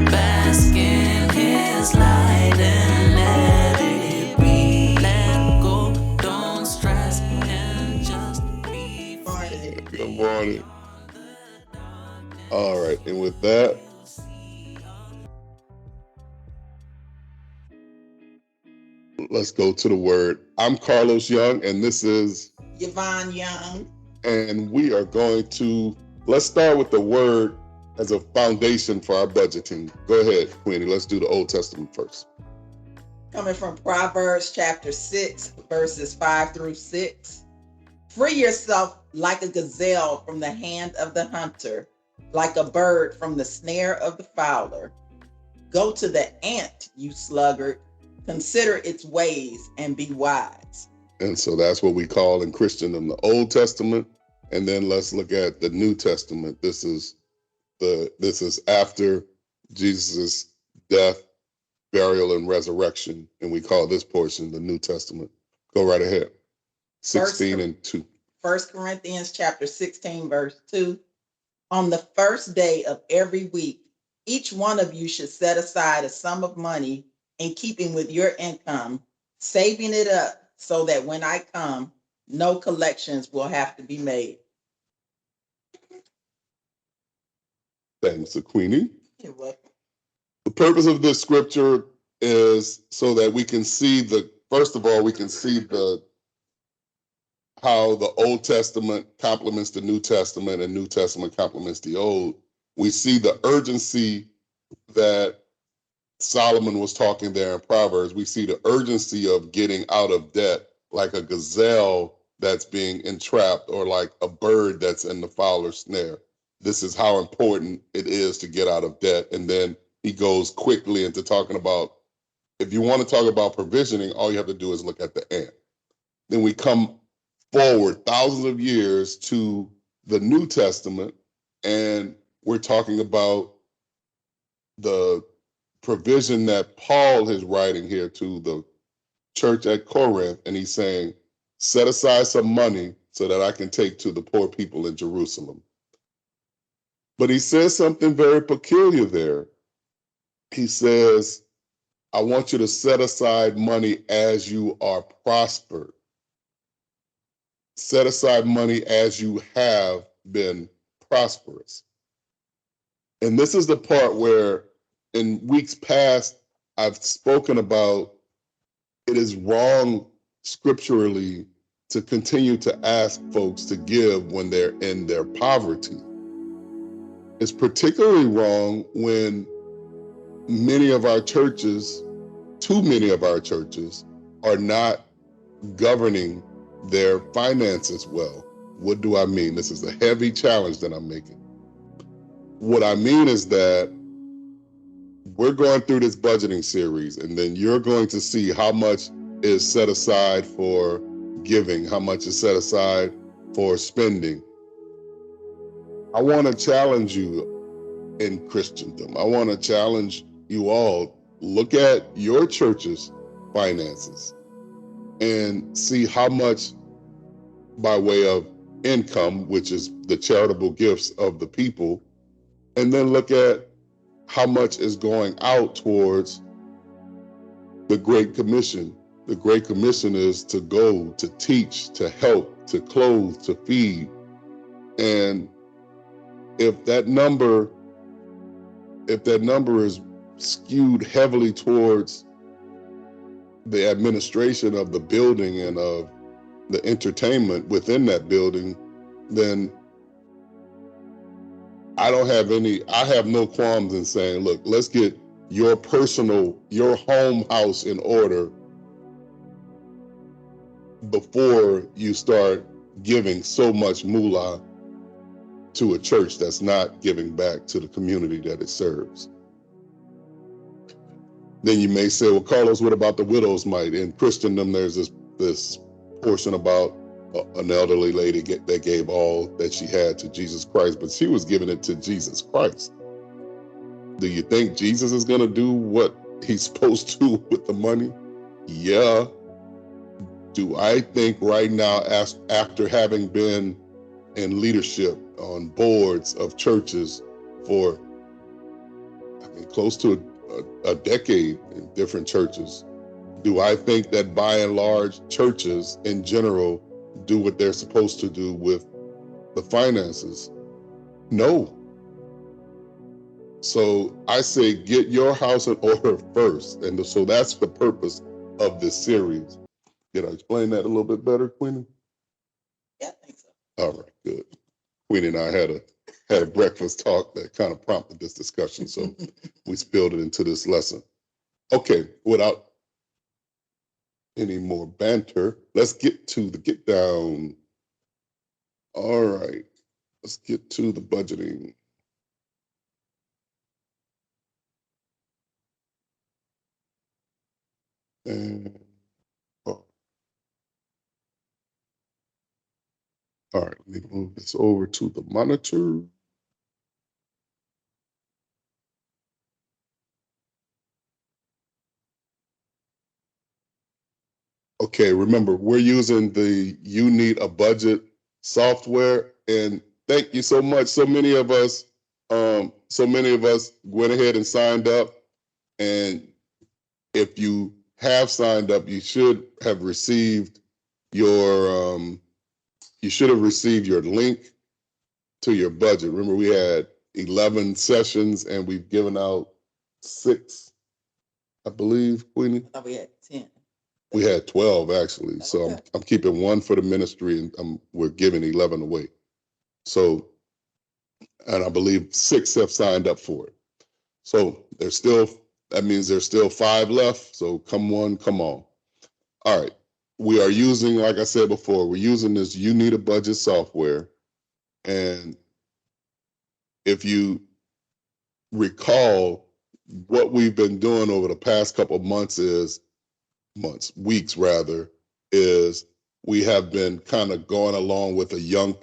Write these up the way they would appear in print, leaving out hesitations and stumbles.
Bask in his light and let it be. Let go, don't stress, and just be free. Good morning. All right, and with that, let's go to the word. I'm Carlos Young, and this is Yvonne Young. And we are going to, let's start with the word as a foundation for our budgeting. Go ahead, Queenie. Let's do the Old Testament first. Coming from Proverbs chapter 6, verses 5 through 6. Free yourself like a gazelle from the hand of the hunter, like a bird from the snare of the fowler. Go to the ant, you sluggard. Consider its ways and be wise. And so that's what we call in Christendom the Old Testament. And then let's look at the New Testament. This is after Jesus' death, burial, and resurrection. And we call this portion the New Testament. Go right ahead. 16 and 2. 1 Corinthians chapter 16, verse 2. On the first day of every week, each one of you should set aside a sum of money in keeping with your income, saving it up so that when I come, no collections will have to be made. Thanks, Queenie. You're welcome. The purpose of this scripture is so that we can see first of all, we can see how the Old Testament complements the New Testament and New Testament complements the Old. We see the urgency that Solomon was talking there in Proverbs. We see the urgency of getting out of debt like a gazelle that's being entrapped or like a bird that's in the fowler's snare. This is how important it is to get out of debt. And then he goes quickly into talking about, if you want to talk about provisioning, all you have to do is look at the ant. Then we come forward thousands of years to the New Testament, and we're talking about the provision that Paul is writing here to the church at Corinth, and he's saying, set aside some money so that I can take to the poor people in Jerusalem. But he says something very peculiar there. He says, I want you to set aside money as you are prospered. Set aside money as you have been prosperous. And this is the part where in weeks past, I've spoken about it is wrong scripturally to continue to ask folks to give when they're in their poverty. It's particularly wrong when too many of our churches are not governing their finances well. What do I mean? This is a heavy challenge that I'm making. What I mean is that we're going through this budgeting series, and then you're going to see how much is set aside for giving, how much is set aside for spending. I want to challenge you in Christendom. I want to challenge you all. Look at your church's finances and see how much by way of income, which is the charitable gifts of the people, and then look at how much is going out towards the Great Commission. The Great Commission is to go, to teach, to help, to clothe, to feed. And if that number is skewed heavily towards the administration of the building and of the entertainment within that building, then I have no qualms in saying, look, let's get your home house in order before you start giving so much moolah to a church that's not giving back to the community that it serves. Then you may say, well, Carlos, what about the widow's mite? In Christendom, there's this portion about an elderly lady that gave all that she had to Jesus Christ, but she was giving it to Jesus Christ. Do you think Jesus is going to do what he's supposed to with the money? Yeah. Do I think right now, after having been in leadership on boards of churches, for, I mean, close to a decade in different churches. Do I think that by and large churches in general do what they're supposed to do with the finances? No. So I say get your house in order first. And so that's the purpose of this series. Did I explain that a little bit better, Queenie? Yeah, I think so. All right, good. Queenie and I had a breakfast talk that kind of prompted this discussion. So we spilled it into this lesson. Okay, without any more banter, let's get to the get down. All right, let's get to the budgeting. And oh, all right, let me move this over to the monitor. Okay, remember, we're using the You Need a Budget software, and thank you so much. So many of us went ahead and signed up. And if you have signed up, you should have received your link to your budget. Remember, we had 11 sessions and we've given out 6, I believe, Queenie. I thought we had 10. We had 12 actually. So Okay. I'm keeping 1 for the ministry and we're giving 11 away. So, and I believe 6 have signed up for it. So that means there's still 5 left. So come on, come on. All right. We are using, like I said before, we're using this You Need a Budget software. And if you recall, what we've been doing over the past couple of weeks rather, is we have been kind of going along with a young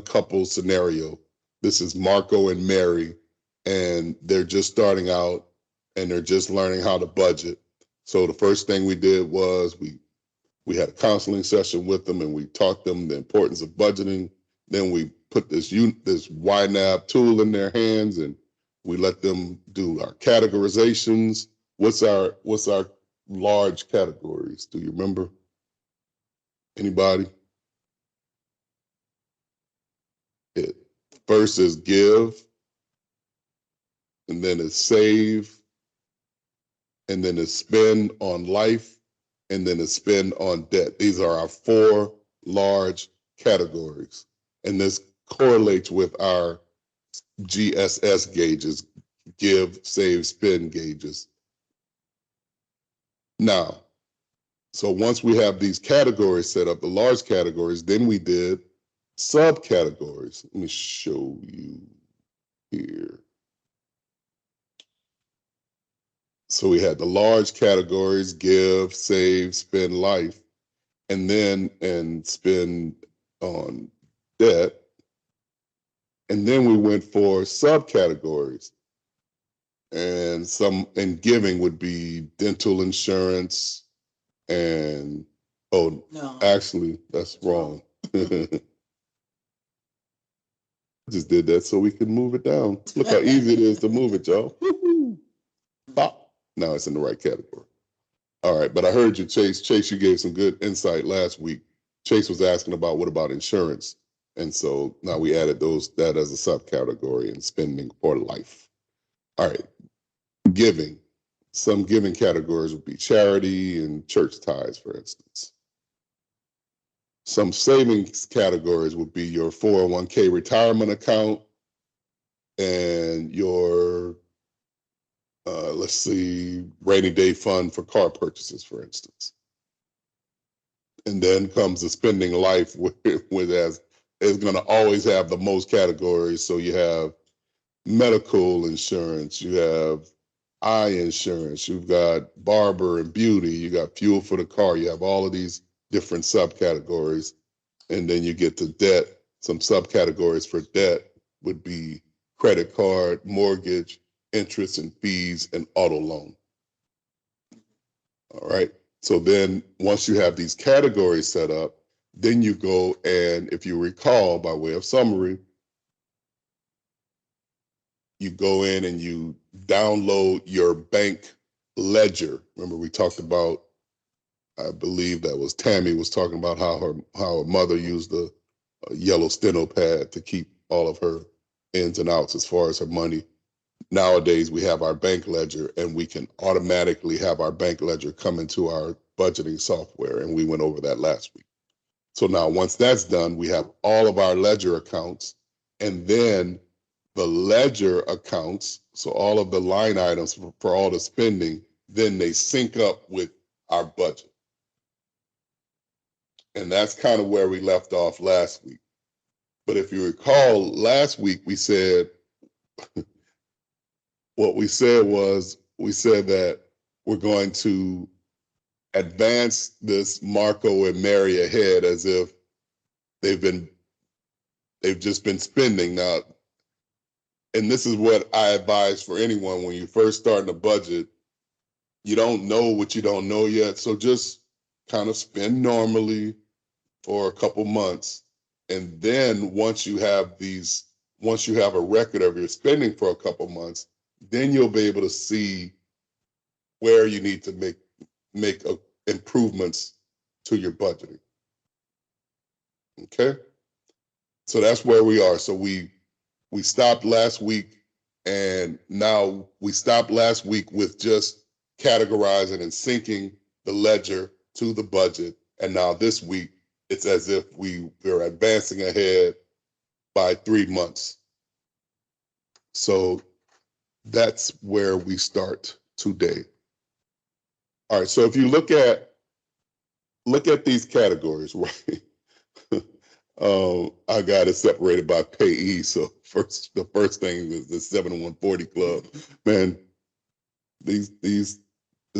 couple scenario. This is Marco and Mary, and they're just starting out and they're just learning how to budget. So the first thing we did was we had a counseling session with them and we taught them the importance of budgeting. Then we put this YNAB tool in their hands and we let them do our categorizations. What's our large categories? Do you remember? Anybody? First is give, and then it's save, and then it's spend on life, and then it's spend on debt. These are our 4 large categories. And this correlates with our GSS gauges, give, save, spend gauges. Now, so once we have these categories set up, the large categories, then we did subcategories. Let me show you here. So we had the large categories, give, save, spend, life, and spend on debt. And then we went for subcategories. And giving would be dental insurance and, No. actually, that's wrong. Just did that so we could move it down. Look how easy it is to move it, y'all. Woo-hoo. Pop. Now it's in the right category. All right, but I heard you, Chase. Chase, you gave some good insight last week. Chase was asking about what about insurance? And so now we added that as a subcategory in spending or life. All right, giving. Some giving categories would be charity and church tithes, for instance. Some savings categories would be your 401k retirement account and your, rainy day fund for car purchases, for instance. And then comes the spending life, it's going to always have the most categories. So you have medical insurance, you have eye insurance, you've got barber and beauty, you got fuel for the car, you have all of these different subcategories. And then you get to debt. Some subcategories for debt would be credit card, mortgage, interest and fees, and auto loan. All right. So then once you have these categories set up, then you go and, if you recall, by way of summary, you go in and you download your bank ledger. Remember, we talked about, I believe that was Tammy was talking about how her mother used a yellow steno pad to keep all of her ins and outs as far as her money. Nowadays, we have our bank ledger, and we can automatically have our bank ledger come into our budgeting software, and we went over that last week. So now once that's done, we have all of our ledger accounts, and then the ledger accounts, so all of the line items for all the spending, then they sync up with our budget. And that's kind of where we left off last week. But if you recall, last week we said, what we said was, we said that we're going to advance this Marco and Mary ahead as if they've just been spending. Now, and this is what I advise for anyone when you first start a budget, you don't know what you don't know yet. So just kind of spend normally for a couple months. And then once you have a record of your spending for a couple months, then you'll be able to see where you need to make improvements to your budgeting. Okay? So that's where we are. So we stopped last week, and now we stopped last week with just categorizing and syncing the ledger to the budget. And now this week, it's as if we're advancing ahead by 3 months. So that's where we start today. All right, so if you look at these categories, right? I got it separated by payee. So the first thing is the 7140 Club. Man, this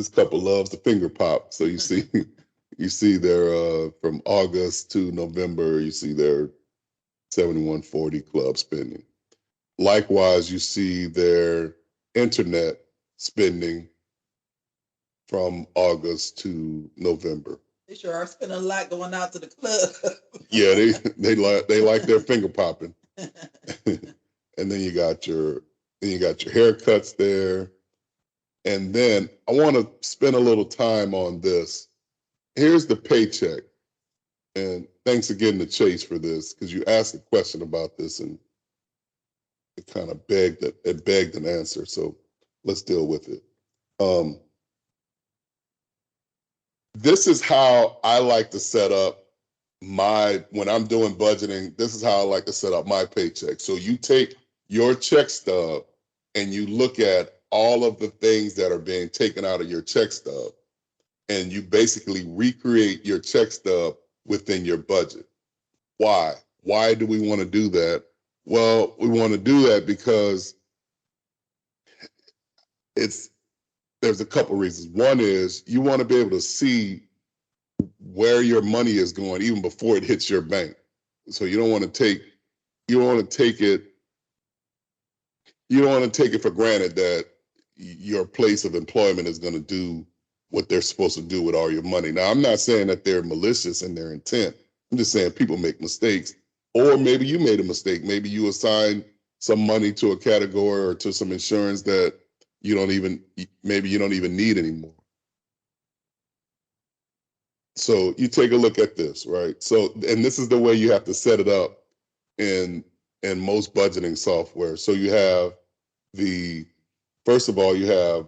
couple loves the finger pop. So you see their from August to November, you see their 7140 Club spending. Likewise, you see their internet spending from August to November. They sure are spending a lot going out to the club. Yeah, they like their finger popping. And then you got your haircuts there. And then I want to spend a little time on this. Here's the paycheck. And thanks again to Chase for this, because you asked a question about this and it kind of begged an answer. So let's deal with it. This is how I like to set up when I'm doing budgeting, this is how I like to set up my paycheck. So you take your check stub and you look at all of the things that are being taken out of your check stub, and you basically recreate your check stub within your budget. Why? Why do we want to do that? Well, we want to do that because there's a couple reasons. One is you want to be able to see where your money is going even before it hits your bank. So you don't want to take it for granted that your place of employment is going to do what they're supposed to do with all your money. Now, I'm not saying that they're malicious in their intent. I'm just saying people make mistakes, or maybe you made a mistake. Maybe you assigned some money to a category or to some insurance that you don't even need anymore. So you take a look at this, right? So, and this is the way you have to set it up in most budgeting software. So you have first of all, you have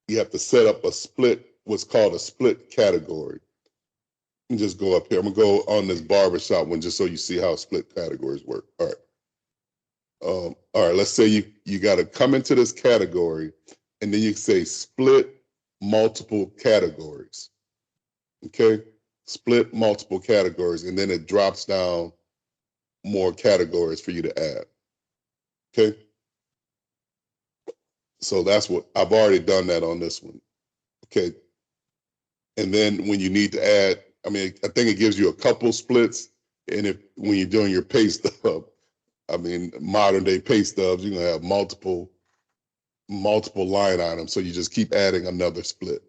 to set up what's called a split category. And just go up here. I'm gonna go on this barbershop one just so you see how split categories work. All right. Let's say you got to come into this category, and then you say split multiple categories. Okay, split multiple categories, and then it drops down more categories for you to add. Okay, so that's what I've already done that on this one. Okay, and then when you need to add, I think it gives you a couple splits, and when you're doing your pay stub, modern day pay stubs, you're gonna have multiple line items, so you just keep adding another split.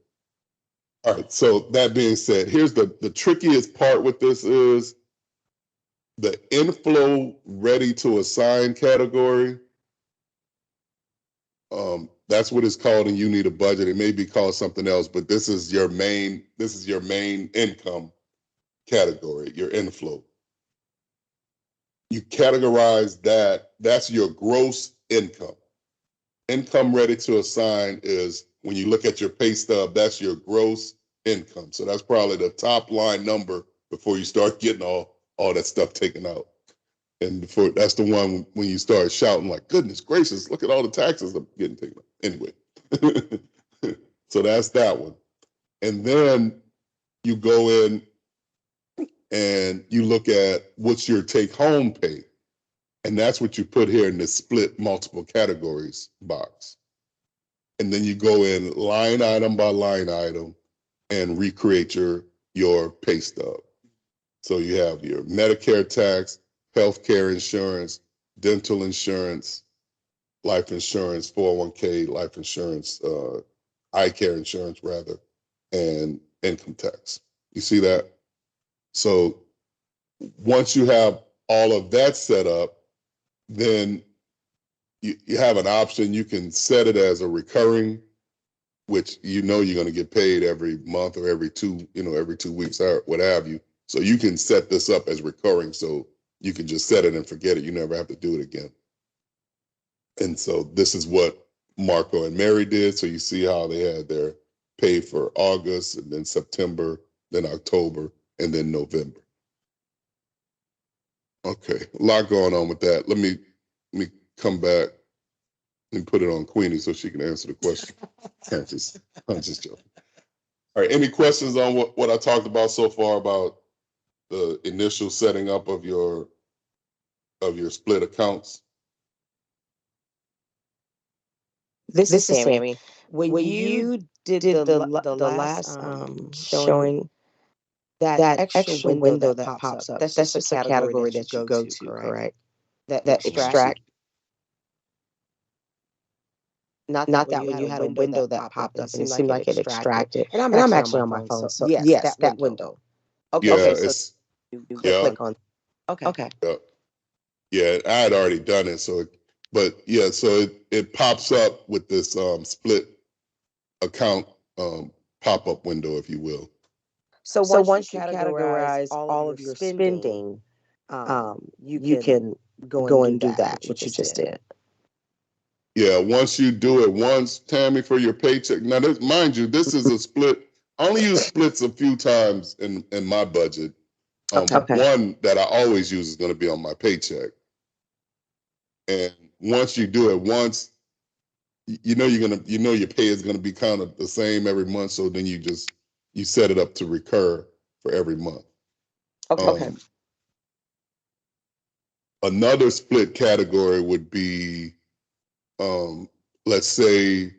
All right, so that being said, here's the trickiest part with this is the inflow ready to assign category. That's what it's called, and you need a budget. It may be called something else, but this is your main income category, your inflow. You categorize that, that's your gross income. Income ready to assign is when you look at your pay stub, that's your gross income. So that's probably the top line number before you start getting all that stuff taken out. And that's the one when you start shouting like, goodness gracious, look at all the taxes I'm getting taken out. Anyway, so that's that one. And then you go in and you look at what's your take home pay. And that's what you put here in this split multiple categories box. And then you go in line item by line item and recreate your pay stub. So you have your Medicare tax, healthcare insurance, dental insurance, life insurance, 401k, life insurance, eye care insurance rather, and income tax. You see that? So once you have all of that set up, then you have an option. You can set it as a recurring, which you're going to get paid every month or every 2 weeks or what have you. So you can set this up as recurring. So you can just set it and forget it. You never have to do it again. And so this is what Marco and Mary did. So you see how they had their pay for August and then September, then October, and then November. Okay, a lot going on with that. Let me come back and put it on Queenie so she can answer the question. I'm just joking. All right, any questions on what I talked about so far about the initial setting up of your split accounts? This is Sammy. When you did the last showing, that extra window that pops up, that's just a category that you go to, correct? That extract. Not that when you had a window that popped up and it seemed like it extracted. And I'm actually on my phone, so yes, that window. Okay, Yeah, so you click on. Okay. Yeah, I had already done it, so it pops up with this split account pop-up window, if you will. So once you categorize all of your spending, you can go and do that, what you just did. Yeah, once you do it once, Tammy, for your paycheck. Now, mind you, this is a split. I only use splits a few times in my budget. Okay. One that I always use is going to be on my paycheck. And once you do it once, your pay is going to be kind of the same every month. So then you set it up to recur for every month. Okay. Another split category would be, let's say,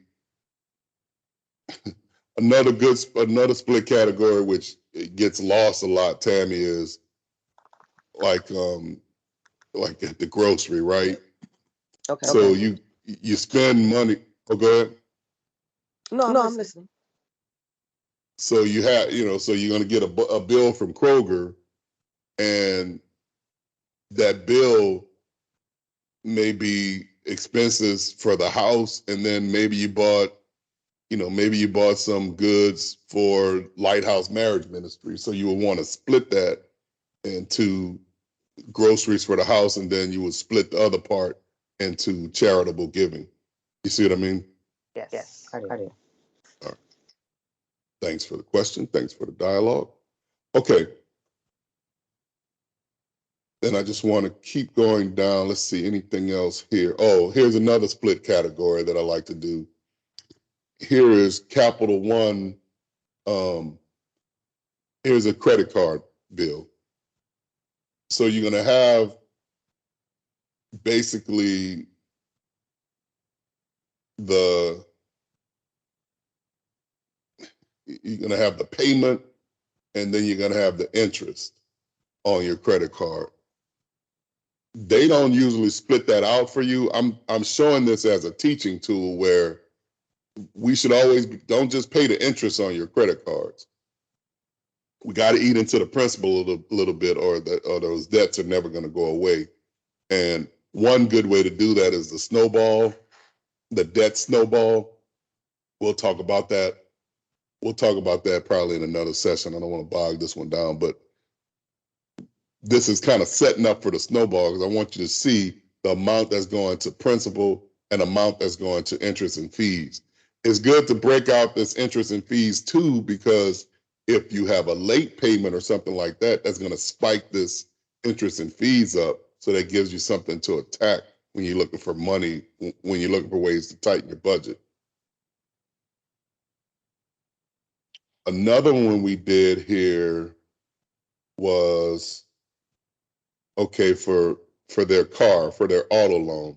another split category which it gets lost a lot, Tammy, is like at the grocery, right? Okay. So you spend money. Oh, go ahead. No, I'm listening. So you have, so you're going to get a bill from Kroger, and that bill may be expenses for the house, and then maybe you bought some goods for Lighthouse Marriage Ministry. So you would want to split that into groceries for the house, and then you would split the other part into charitable giving. You see what I mean? Yes, I do. All right. Thanks for the question. Thanks for the dialogue. Okay. Then I just want to keep going down. Let's see, anything else here? Oh, here's another split category that I like to do. Here is Capital One. Here's a credit card bill. So you're going to have basically you're going to have the payment, and then you're going to have the interest on your credit card. They don't usually split that out for you. I'm showing this as a teaching tool where we should always don't just pay the interest on your credit cards. We got to eat into the principal a little bit, or those debts are never going to go away. And one good way to do that is the snowball. the debt snowball. We'll talk about that. We'll talk about that probably in another session. I don't want to bog this one down, but this is kind of setting up for the snowball because I want you to see the amount that's going to principal and amount that's going to interest and fees. It's good to break out this interest and fees too, because if you have a late payment or something like that, that's going to spike this interest and fees up. So that gives you something to attack when you're looking for money, when you're looking for ways to tighten your budget. Another one we did here was, okay, for their car, for their auto loan.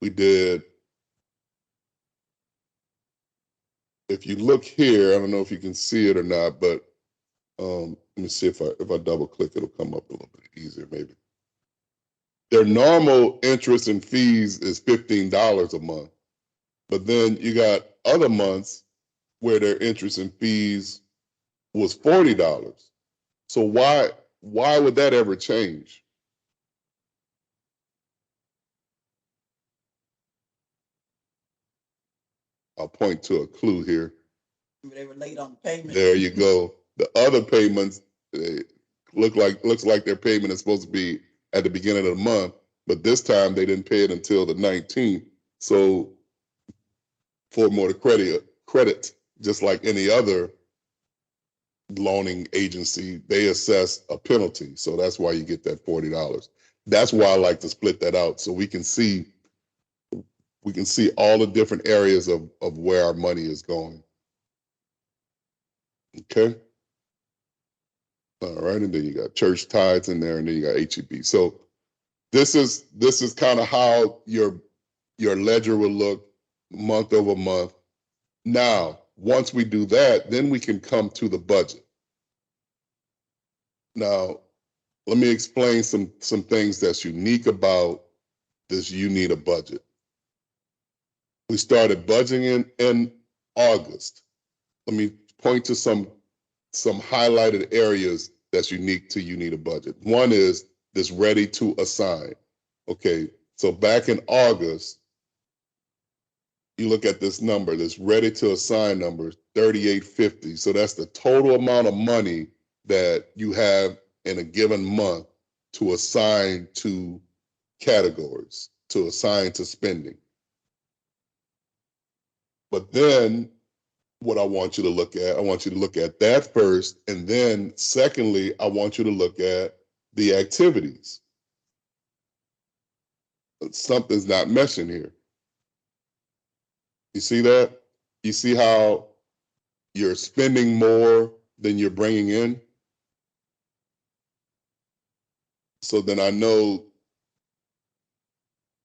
We did, if you look here, I don't know if you can see it or not, but let me see if I double click, it'll come up a little bit easier maybe. Their normal interest and fees is $15 a month, but then you got other months where their interest and fees was $40. So why would that ever change? I'll point to a clue here. They were late on the payment. There you go. The other payments looks like their payment is supposed to be at the beginning of the month, but this time they didn't pay it until the 19th. So for more credit, just like any other loaning agency, they assess a penalty. So that's why you get that $40. That's why I like to split that out so we can see all the different areas of where our money is going. Okay. All right, and then you got church tithes in there, and then you got HEB. So this is kind of how your ledger will look month over month. Now, once we do that, then we can come to the budget. Now, let me explain some things that's unique about this You Need a Budget. We started budgeting in August. Let me point to some highlighted areas that's unique to You Need a Budget. One is this ready to assign. Okay, so back in August, you look at this number, this ready to assign number, 3850. So that's the total amount of money that you have in a given month to assign to categories, to assign to spending. But then what I want you to look at, I want you to look at that first. And then secondly, I want you to look at the activities. Something's not meshing here. You see that? You see how you're spending more than you're bringing in? So then I know,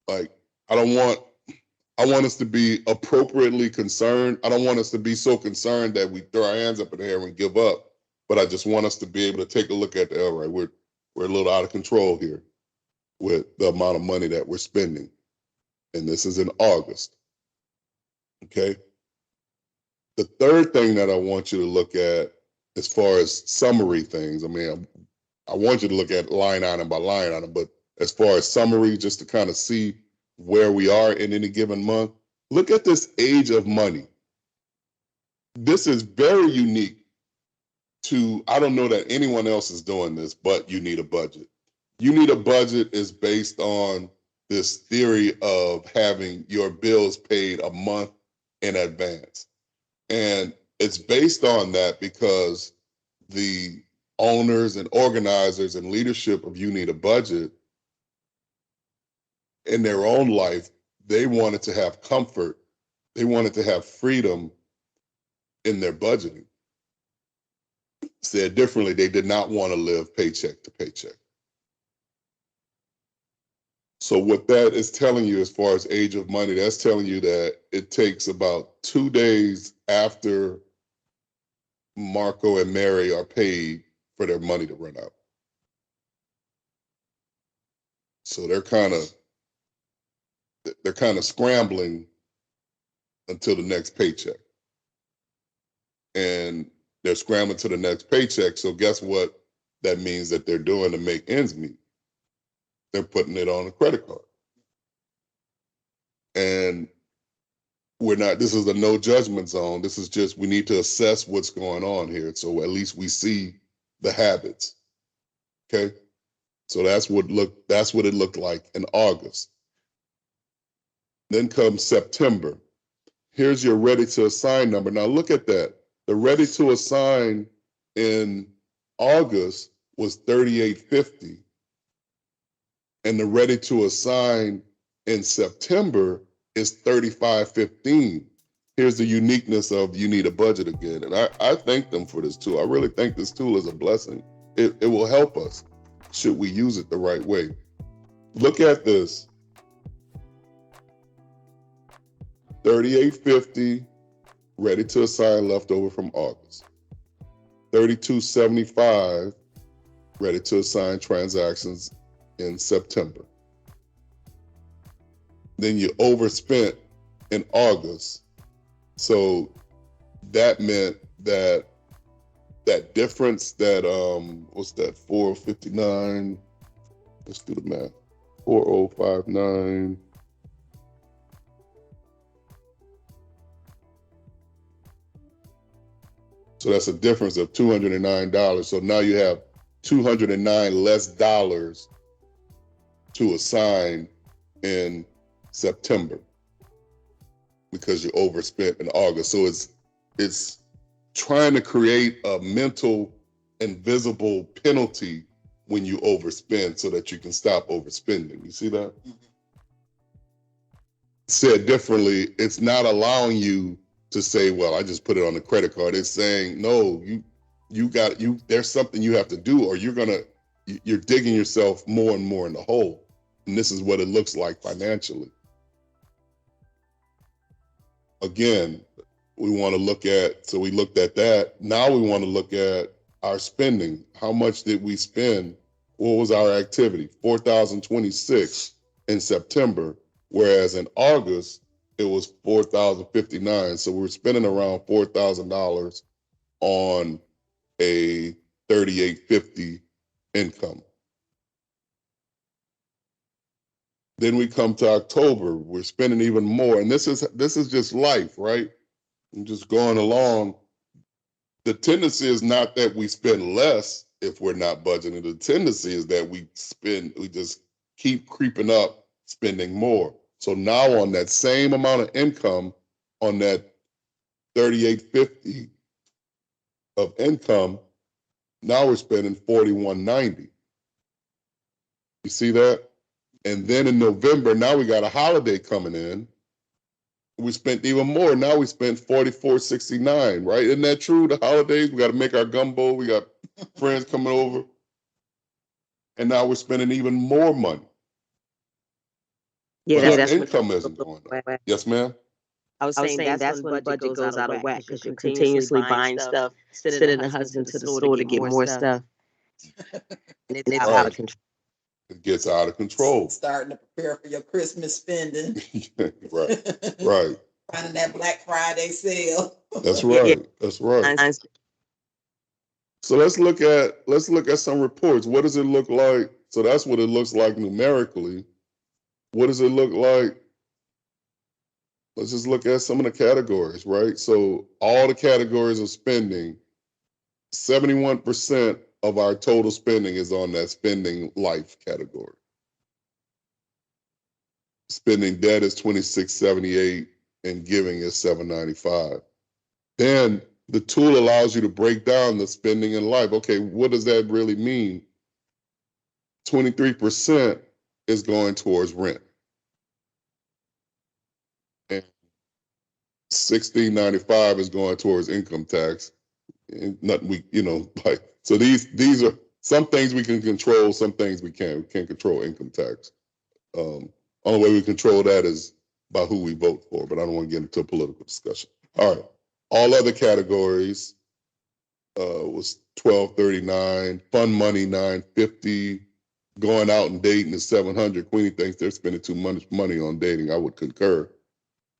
like, I want us to be appropriately concerned. I don't want us to be so concerned that we throw our hands up in the air and give up. But I just want us to be able to take a look at all right, we're a little out of control here with the amount of money that we're spending. And this is in August. Okay. The third thing that I want you to look at as far as summary things, I mean, I want you to look at line item by line item, but as far as summary, just to kind of see where we are in any given month, look at this age of money. This is very unique to, I don't know that anyone else is doing this, but You Need a Budget. You Need a Budget is based on this theory of having your bills paid a month in advance. And it's based on that because the owners and organizers and leadership of You Need a Budget in their own life, they wanted to have comfort. They wanted to have freedom in their budgeting. Said differently, they did not want to live paycheck to paycheck. So what that is telling you as far as age of money, that's telling you that it takes about 2 days after Marco and Mary are paid for their money to run out. So they're kind of scrambling until the next paycheck. And they're scrambling to the next paycheck. So guess what that means that they're doing to make ends meet? They're putting it on a credit card. And this is a no judgment zone. This is just, we need to assess what's going on here. So at least we see the habits. Okay. So that's what it looked like in August. Then comes September. Here's your ready to assign number. Now look at that. The ready to assign in August was 3850. And the ready to assign in September is 3515. Here's the uniqueness of you need a budget again. And I thank them for this tool. I really think this tool is a blessing. It will help us should we use it the right way. Look at this. 3850 ready to assign leftover from August. 3275 ready to assign transactions in September. Then you overspent in August. So that meant that difference, that what's that, 459, let's do the math, 4059 so that's a difference of $209. So now you have $209 less dollars to assign in September because you overspent in August. So it's trying to create a mental invisible penalty when you overspend so that you can stop overspending. You see that? Mm-hmm. Said differently, it's not allowing you to say, well, I just put it on the credit card. It's saying, no, there's something you have to do, or you're digging yourself more and more in the hole. And this is what it looks like financially. Again, we want to look at, so we looked at that. Now we want to look at our spending. How much did we spend? What was our activity? 4,026 in September, whereas in August, it was 4,059. So we're spending around $4,000 on a 3,850 income. Then we come to October, we're spending even more. And this is just life, right? I'm just going along. The tendency is not that we spend less if we're not budgeting. The tendency is that we just keep creeping up, spending more. So now on that same amount of income, on that 3,850 of income, now we're spending 4,190. You see that? And then in November, now we got a holiday coming in. We spent even more. Now we spent 4,469, right? Isn't that true? The holidays, we got to make our gumbo. We got friends coming over. And now we're spending even more money. Yeah, but that's our income isn't going up. Yes, ma'am? I was saying that's when the budget goes out of whack because you're continuously buying stuff, sending the husband to the store to get more stuff. And it's out of control. It gets out of control. Starting to prepare for your Christmas spending. Right. Finding that Black Friday sale. That's right. That's right. So let's look at some reports. What does it look like? So that's what it looks like numerically. What does it look like? Let's just look at some of the categories, right? So all the categories of spending, 71% of our total spending is on that spending life category. Spending debt is 2678 and giving is 795. Then the tool allows you to break down the spending in life. Okay, what does that really mean? 23% is going towards rent. And 1695 is going towards income tax. And nothing so these are some things we can control, some things we can't. We can't control income tax. Only way we control that is by who we vote for, but I don't want to get into a political discussion. All right. All other categories was 1239, fun money 950, going out and dating is 700. Queenie thinks they're spending too much money on dating. I would concur.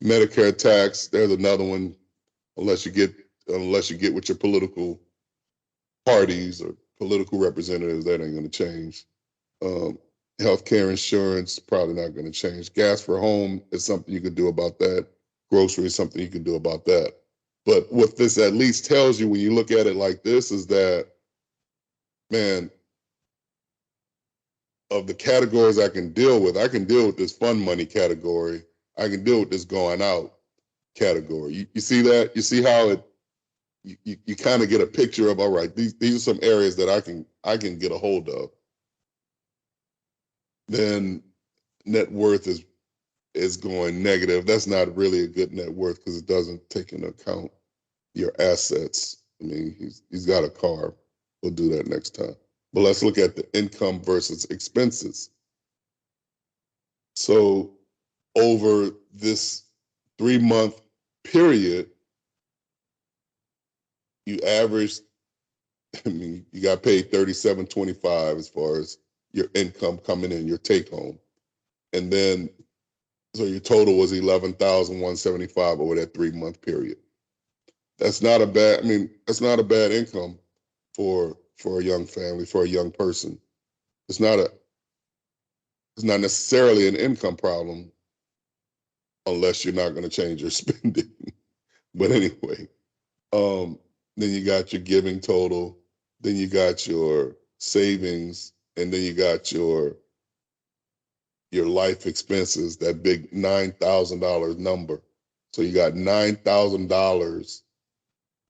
Medicare tax, there's another one, unless you get with your political parties or political representatives, that ain't going to change. Healthcare insurance, probably not going to change. Gas for home is something you could do about that. groceries, something you can do about that. But what this at least tells you when you look at it like this is that, man, of the categories I can deal with this fun money category. I can deal with this going out category. You see that? You see how you kind of get a picture of, all right, these are some areas that I can get a hold of. Then net worth is going negative. That's not really a good net worth because it doesn't take into account your assets. I mean, he's got a car. We'll do that next time. But let's look at the income versus expenses. So over this 3-month period, you averaged, I mean, you got paid $37.25 as far as your income coming in, your take home. And then, so your total was $11,175 over that 3-month period. That's not a bad, I mean, that's not a bad income for a young family, for a young person. It's not necessarily an income problem unless you're not going to change your spending. But anyway, then you got your giving total, then you got your savings, and then you got your life expenses, that big $9,000 number. So you got $9,000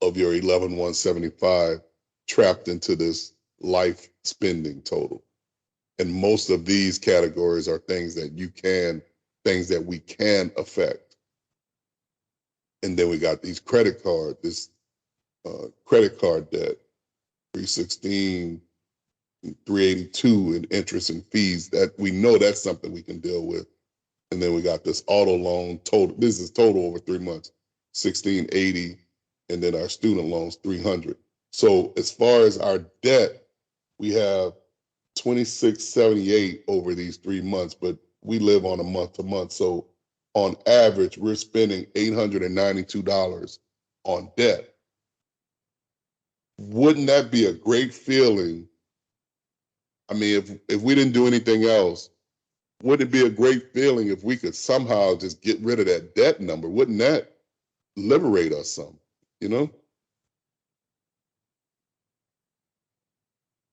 of your 11,175 trapped into this life spending total. And most of these categories are things that we can affect. And then we got these credit card debt, 316, 382 in interest and fees, that we know that's something we can deal with. And then we got this auto loan total. This is total over 3 months, 1680, and then our student loans 300. So as far as our debt, we have 2678 over these 3 months, but we live on a month to month. So on average, we're spending $892 on debt. Wouldn't that be a great feeling? I mean, if we didn't do anything else, wouldn't it be a great feeling if we could somehow just get rid of that debt number? Wouldn't that liberate us some, you know?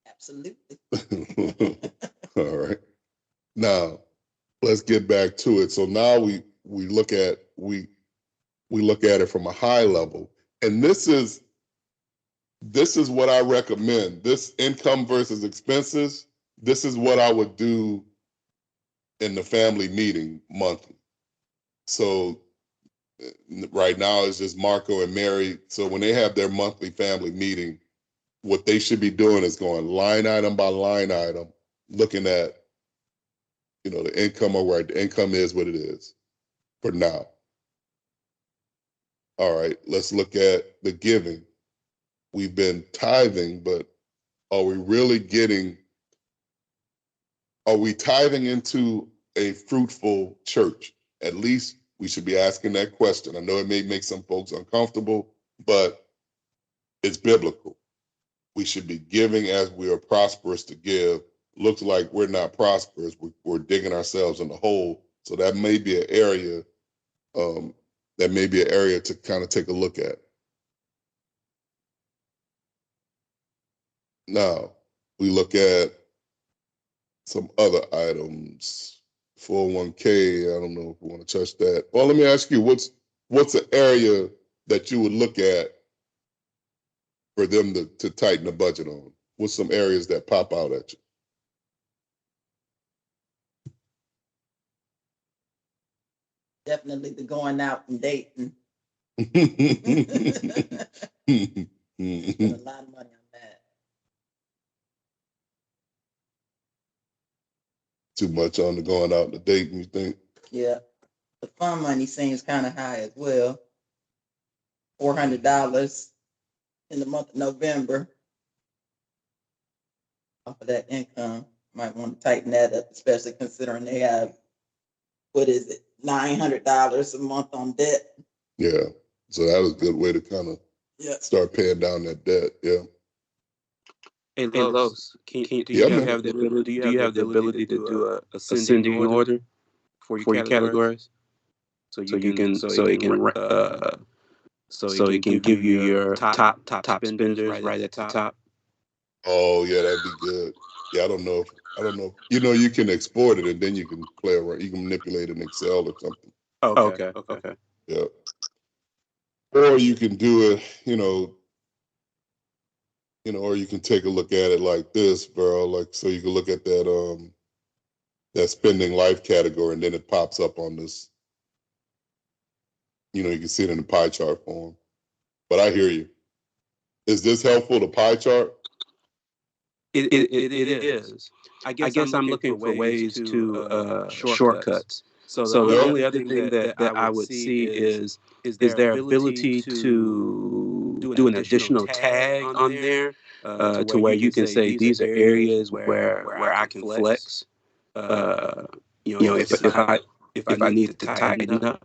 Absolutely. All right. Now, let's get back to it. So now we look at it from a high level. And this is what I recommend. This income versus expenses, this is what I would do in the family meeting monthly. So right now it's just Marco and Mary. So when they have their monthly family meeting, what they should be doing is going line item by line item, looking at, the income. All right, the income is what it is for now. All right, let's look at the giving. We've been tithing, but are we tithing into a fruitful church? At least we should be asking that question. I know it may make some folks uncomfortable, but it's biblical. We should be giving as we are prosperous to give. Looks like we're not prosperous. We're digging ourselves in the hole. So that may be an area, to kind of take a look at. Now, we look at some other items. 401k, I don't know if we want to touch that. Well, let me ask you, what's an area that you would look at for them to tighten the budget on? What's some areas that pop out at you? Definitely the going out and dating. Spend a lot of money on that. Too much on the going out and the dating, you think? Yeah. The fun money seems kind of high as well. $400 in the month of November off of that income. Might want to tighten that up, especially considering they have, $900 a month on debt. Yeah. So that was a good way to kind of start paying down that debt. Yeah. Hey, Los, do Yeah, you man. have the ability to do a ascending order for your categories? so it can give you your top spenders right at the top. Oh yeah, that'd be good. Yeah, I don't know. You know, you can export it and then you can play around. You can manipulate it in Excel or something. Okay. Yeah. Or you can do it, or you can take a look at it like this, bro. Like, so you can look at that spending life category, and then it pops up on this. You can see it in the pie chart form. But I hear you. Is this helpful, the pie chart? It is. I guess I'm looking for ways to shortcuts. So the Yep. only other thing that I would see is their ability to do an additional tag on there to where you can say these are areas where I can flex. If I needed to tighten up.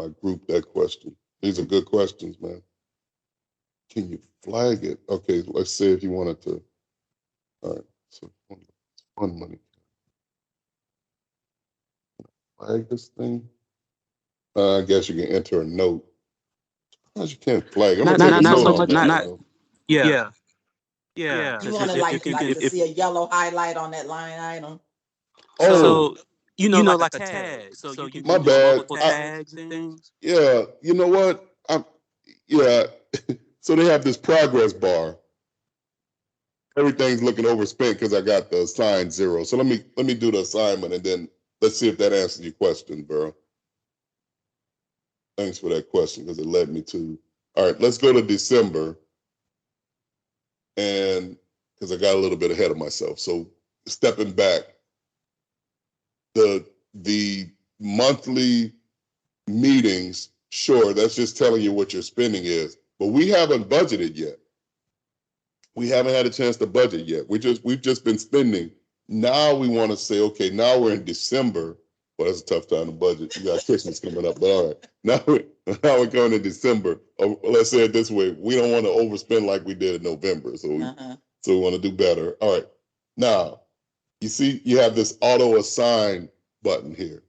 I grouped that question. These are good questions, man. Can you flag it? Okay, let's say if you wanted to. All right, so fund money. Flag this thing. I guess you can enter a note. Sometimes you can't flag. I'm gonna take a note on that. Yeah. You want to like to see a yellow highlight on that line item? Oh, So like a tag. So you my can do bad. multiple tags and things. Yeah, you know what? Yeah. So they have this progress bar. Everything's looking overspent because I got the assigned 0. So let me do the assignment and then let's see if that answers your question, bro. Thanks for that question because it led me to. All right, let's go to December, and because I got a little bit ahead of myself. So stepping back, the monthly meetings, sure, that's just telling you what your spending is, but we haven't budgeted yet. We haven't had a chance to budget yet. We've just been spending. Now we want to say, okay, now we're in December. Well, that's a tough time to budget. You got Christmas coming up, but all right. Now we're going to December. Let's say it this way: we don't want to overspend like we did in November, so we want to do better. All right. Now, you see, you have this auto assign button here.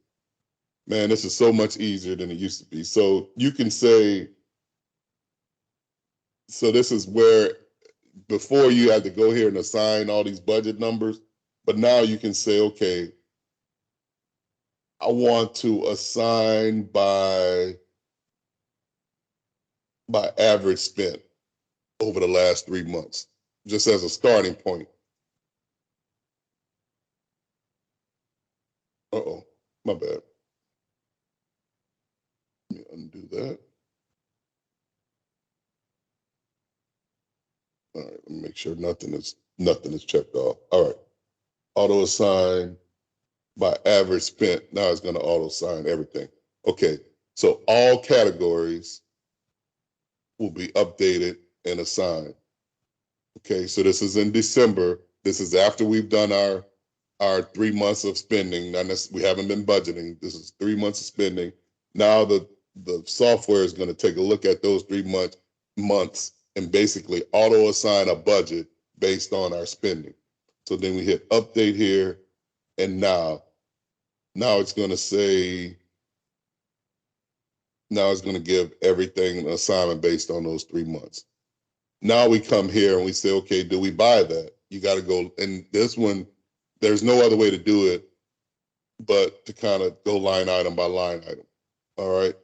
Man, this is so much easier than it used to be. So you can say, so this is where before you had to go here and assign all these budget numbers, but now you can say, okay, I want to assign by average spent over the last 3 months, just as a starting point. Uh-oh, my bad. Let me undo that. All right, let me make sure nothing is checked off. All right, auto assign by average spent. Now it's going to auto assign everything. Okay, so all categories will be updated and assigned. Okay, so this is in December. This is after we've done our 3 months of spending. We haven't been budgeting. This is 3 months of spending. Now the software is going to take a look at those 3 months and basically auto assign a budget based on our spending. So then we hit update here, and now it's going to say, now it's going to give everything an assignment based on those 3 months. Now we come here and we say, okay, do we buy that? You got to go, and this one, there's no other way to do it but to kind of go line item by line item. All right.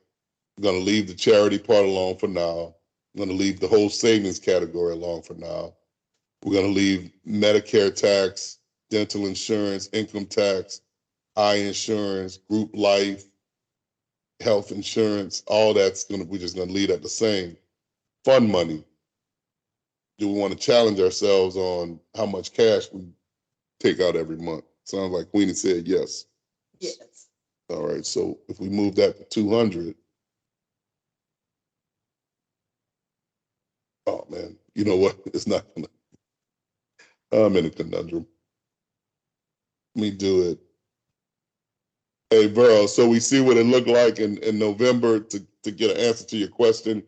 I'm going to leave the charity part alone for now. I'm going to leave the whole savings category alone for now. We're going to leave Medicare tax, dental insurance, income tax, eye insurance, group life, health insurance, all we're just going to leave that the same. Fund money. Do we want to challenge ourselves on how much cash we take out every month? Sounds like Queenie said yes. Yes. All right, so if we move that to 200, oh man, you know what? It's not gonna. I'm in a conundrum. Let me do it. Hey, Burl, so we see what it looked like in November to get an answer to your question.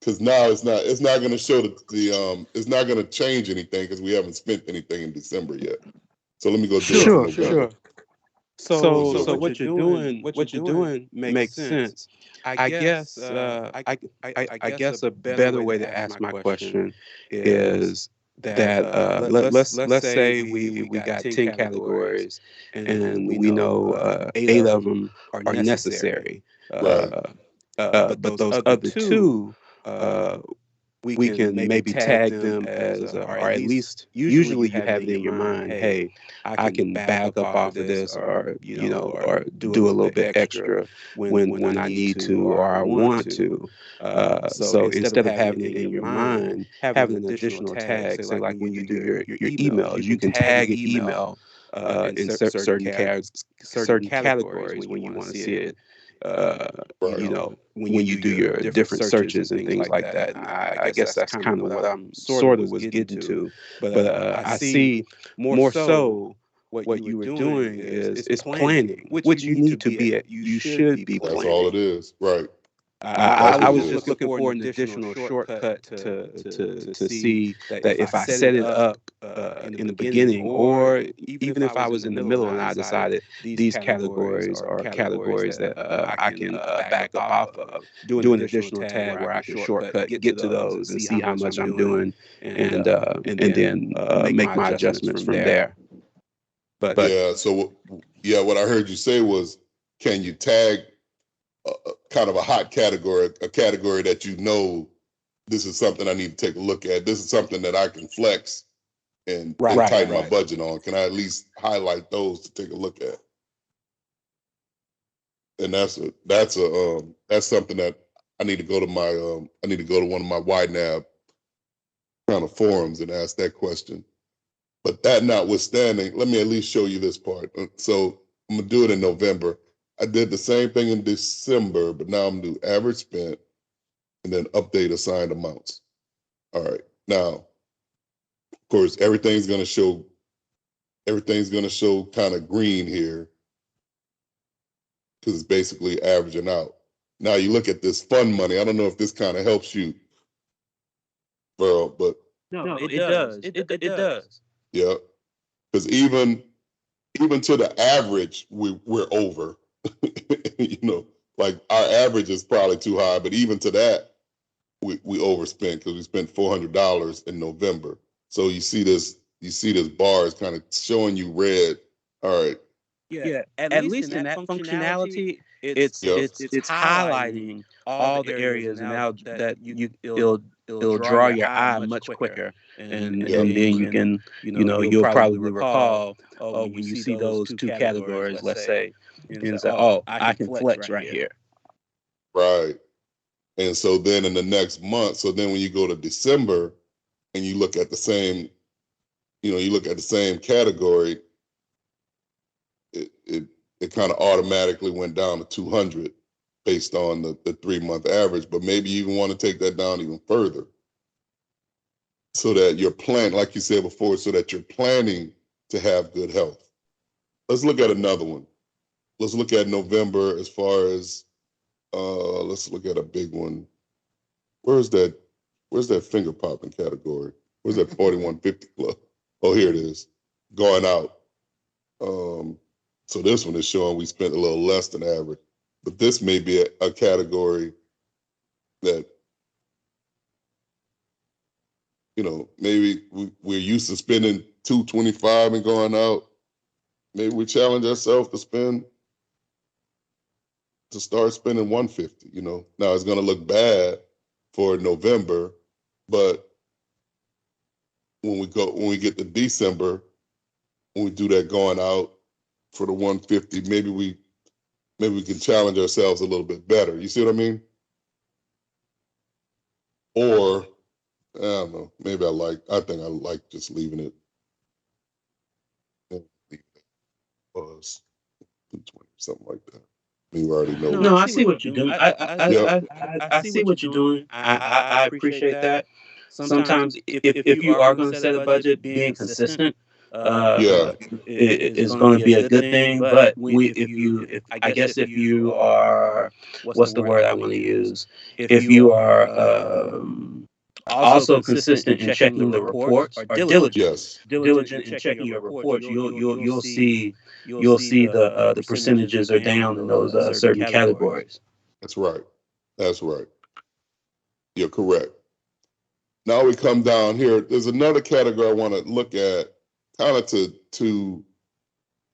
because now it's not going to show it's not going to change anything because we haven't spent anything in December yet. So let me go do it for November. Sure. So what you're doing makes sense. I guess I guess a better way to ask my question is that let's say we got 10 categories and we know 8 of them are necessary. Right. But those other two, we can maybe tag them as, or at least usually you have it in your mind, hey, I can back up off of this, or or do a little bit extra when I need to or I want to. So instead of having it in your mind, having an additional tag, say like when you do your emails, you can tag an email in certain categories when you want to see it. Right. When you do your different searches and things like that. And I guess that's kind of what I'm sort of was getting to. But I see more so what you were doing is planning, which you need to be at. You should be That's all it planning. is. Right. I, That's I what it was just is. looking for an additional shortcut to see that if I set it up in the beginning, or even if I was in the middle and I decided these categories are categories that I can back up off of, do an additional tag where I can shortcut, get to those, and see how much I'm doing, and then make my adjustments from there. But Yeah. So yeah, what I heard you say was, can you tag kind of a hot category, a category that this is something I need to take a look at. This is something that I can flex and tighten my budget on. Can I at least highlight those to take a look at? And that's something that I need to go to one of my YNAB kind of forums and ask that question. But that notwithstanding, let me at least show you this part. So I'm gonna do it in November. I did the same thing in December, but now I'm gonna do average spent and then update assigned amounts. All right. Now, of course, everything's gonna show kind of green here because it's basically averaging out. Now you look at this fund money. I don't know if this kind of helps you, Burl, but no, it does. It does. yeah, because even to the average, we're over. Like our average is probably too high, but even to that, we overspent because we spent $400 in November. So you see this bar is kind of showing you red. All right. Yeah, at least in that functionality, it's Yep. it's highlighting all the areas now that it'll draw your eye much quicker, and then you can you'll probably recall, oh, when you see those two categories, let's say, and say, oh, I can flex right here. Right. And so then in the next month, so then when you go to December and you look at the same, category, it kind of automatically went down to 200 based on the 3-month average. But maybe you even want to take that down even further so that you're planning, like you said before, so that you're planning to have good health. Let's look at another one. Let's look at November as far as, let's look at a big one. Where's that finger popping category? Where's that 4150 club? Oh, here it is. Going out. So this one is showing we spent a little less than average, but this may be a category that, maybe we're used to spending $225 and going out. Maybe we challenge ourselves to start spending $150. Now it's going to look bad for November, but when we get to December, when we do that going out for the $150, maybe we can challenge ourselves a little bit better. You see what I mean? Or I don't know. Maybe I think I like just leaving it. Was 220, something like that. You already know. No, I see what you're doing. I see what you're doing. I appreciate that. Sometimes if you are going to set a budget, being consistent Yeah. is going to be a good thing. But if I guess if you are, what's the word I want to use? If you are also consistent in checking the reports, or Yes. diligent in checking your reports, you'll see the percentages are down in those certain categories. That's right. That's right. You're correct. Now we come down here. There's another category I want to look at, kind of to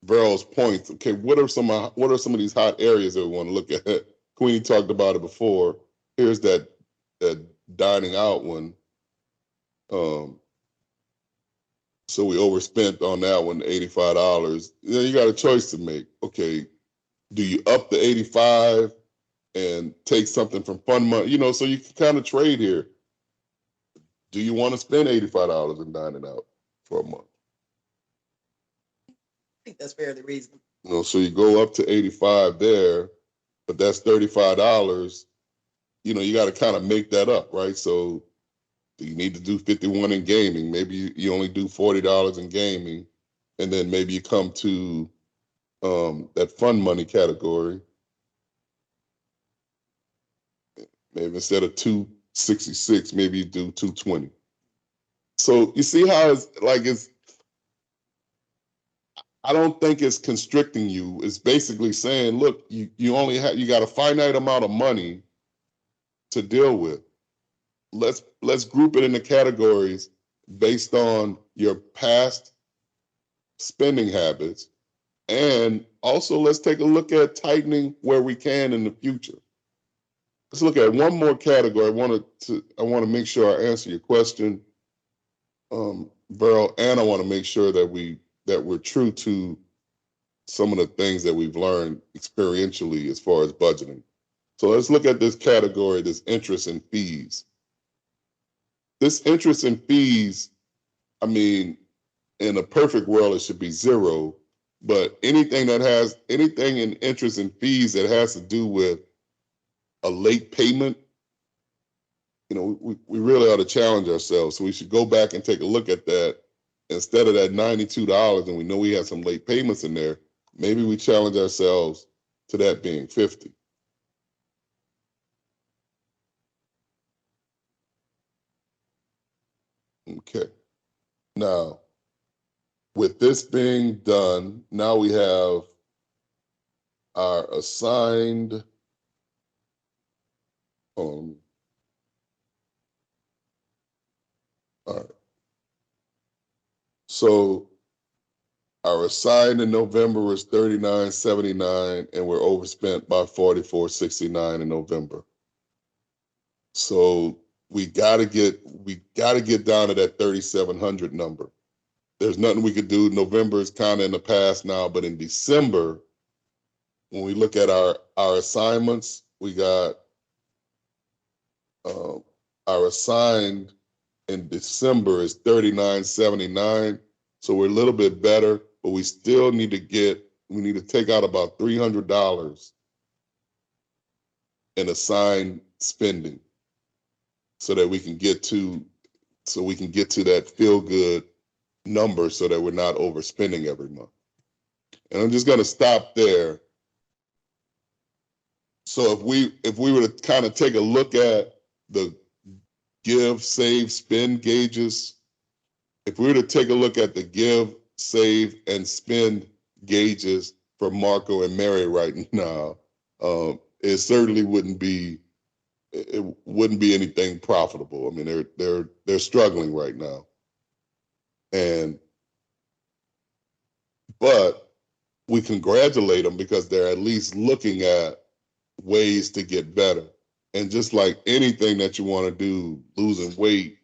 Verl's point. Okay, what are some of these hot areas that we want to look at? Queenie talked about it before. Here's that dining out one. So we overspent on that one, $85. You got a choice to make. Okay, do you up the 85 and take something from fund money? So you can kind of trade here. Do you want to spend $85 in dining out for a month? I think that's fairly reasonable. So you go up to 85 there, but that's $35. You got to kind of make that up, right? So do you need to do 51 in gaming? Maybe you only do $40 in gaming, and then maybe you come to that fund money category. Maybe instead of 266, maybe you do 220. So you see how I don't think it's constricting you. It's basically saying, look, you got a finite amount of money to deal with. Let's group it into categories based on your past spending habits, and also let's take a look at tightening where we can in the future. Let's look at one more category. I want to make sure I answer your question, Verl, and I want to make sure that we're true to some of the things that we've learned experientially as far as budgeting. So let's look at this category, this interest and fees. This interest and fees, I mean, in a perfect world, it should be zero, but anything in interest and fees that has to do with a late payment, we really ought to challenge ourselves. So we should go back and take a look at that. Instead of that $92, and we know we have some late payments in there, maybe we challenge ourselves to that being 50. Okay. Now, with this being done, now we have our assigned all right. So our assigned in November is $39.79, and we're overspent by $44.69 in November. So we gotta get down to that 3,700 number. There's nothing we could do. November is kind of in the past now, but in December, when we look at our assignments, we got our assigned in December is $39.79. So we're a little bit better, but we still need to take out about $300 in assigned spending so we can get to that feel good number so that we're not overspending every month. And I'm just going to stop there. So if we were to kind of take a look at the give, save, spend gauges, if we were to take a look at the give, save, and spend gauges for Marco and Mary right now, it certainly wouldn't be anything profitable. I mean, they're struggling right now, but we congratulate them because they're at least looking at ways to get better. And just like anything that you want to do, losing weight,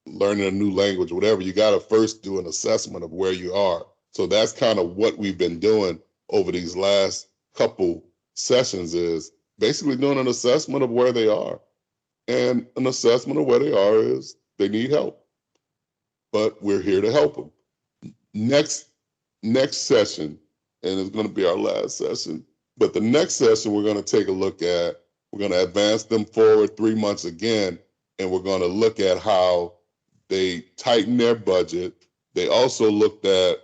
learning a new language, whatever, you got to first do an assessment of where you are. So that's kind of what we've been doing over these last couple sessions, is basically doing an assessment of where they are. And an assessment of where they are is they need help, but we're here to help them. Next session, and it's going to be our last session, but the next session we're going to take a look at, we're going to advance them forward 3 months again, and we're going to look at how they tighten their budget, They also looked at,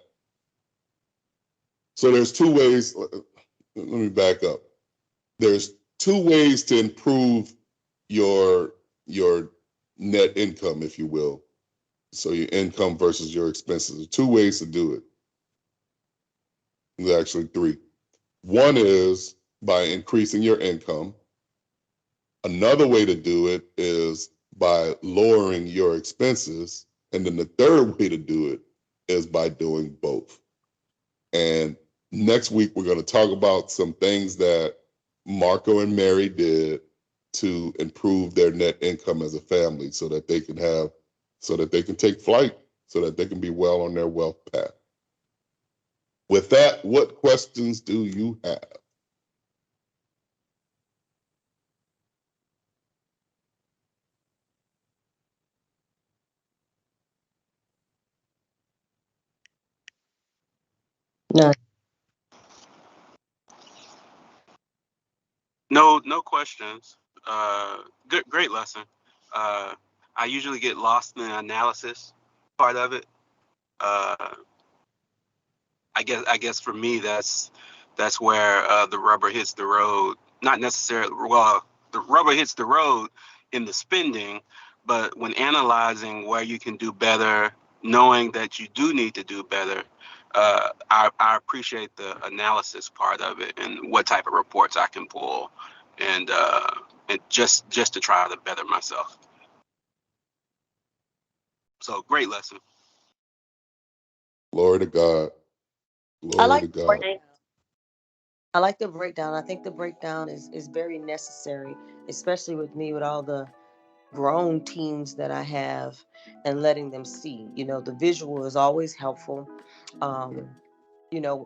so there's two ways, let me back up. There's two ways to improve your net income, if you will. So your income versus your expenses. There's two ways to do it. There's actually three. One is by increasing your income. Another way to do it is by lowering your expenses. And then the third way to do it is by doing both. And next week, we're going to talk about some things that Marco and Mary did to improve their net income as a family so that they can take flight, so that they can be well on their wealth path. With that, what questions do you have? No. No questions. Great lesson. I usually get lost in the analysis part of it. I guess for me that's where the rubber hits the road. Not necessarily. Well, the rubber hits the road in the spending, but when analyzing where you can do better, knowing that you do need to do better, I appreciate the analysis part of it and what type of reports I can pull, and just to try to better myself. So great lesson. Glory to God. Glory to God. I like the breakdown. I think the breakdown is very necessary, especially with me, with all the grown teams that I have, and letting them see. The visual is always helpful. You know,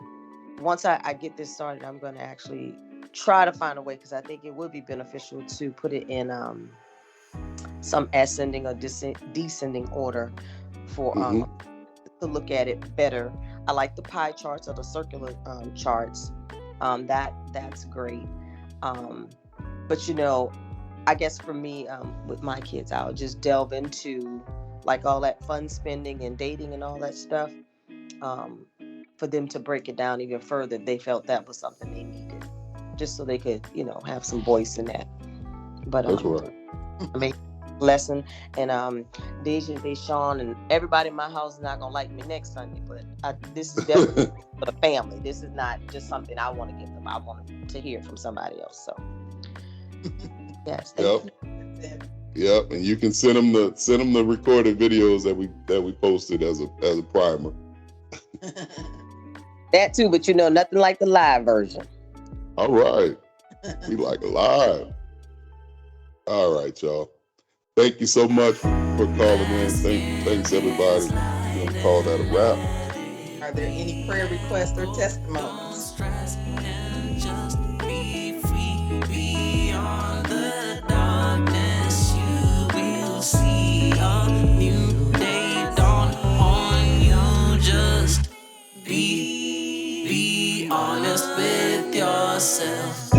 Once I get this started, I'm going to actually try to find a way, because I think it would be beneficial to put it in some ascending or descending order for to look at it better. I like the pie charts or the circular charts. That's great. But I guess for me, with my kids, I'll just delve into like all that fun spending and dating and all that stuff. For them to break it down even further, they felt that was something they needed, just so they could, have some voice in that. But That's right. Lesson, and Deja, Deshawn, and everybody in my house is not gonna like me next Sunday, but this is definitely for the family. This is not just something I want to give them. I want to hear it from somebody else. So yes, thank you. Yep, and you can send them the recorded videos that we posted as a primer. That too, but nothing like the live version. All right, we like live. All right, y'all. Thank you so much for calling in. Thanks everybody. We're gonna call that a wrap. Are there any prayer requests or testimonies? Just be free beyond the darkness. You will see a new day dawn on you. Just be honest with yourself.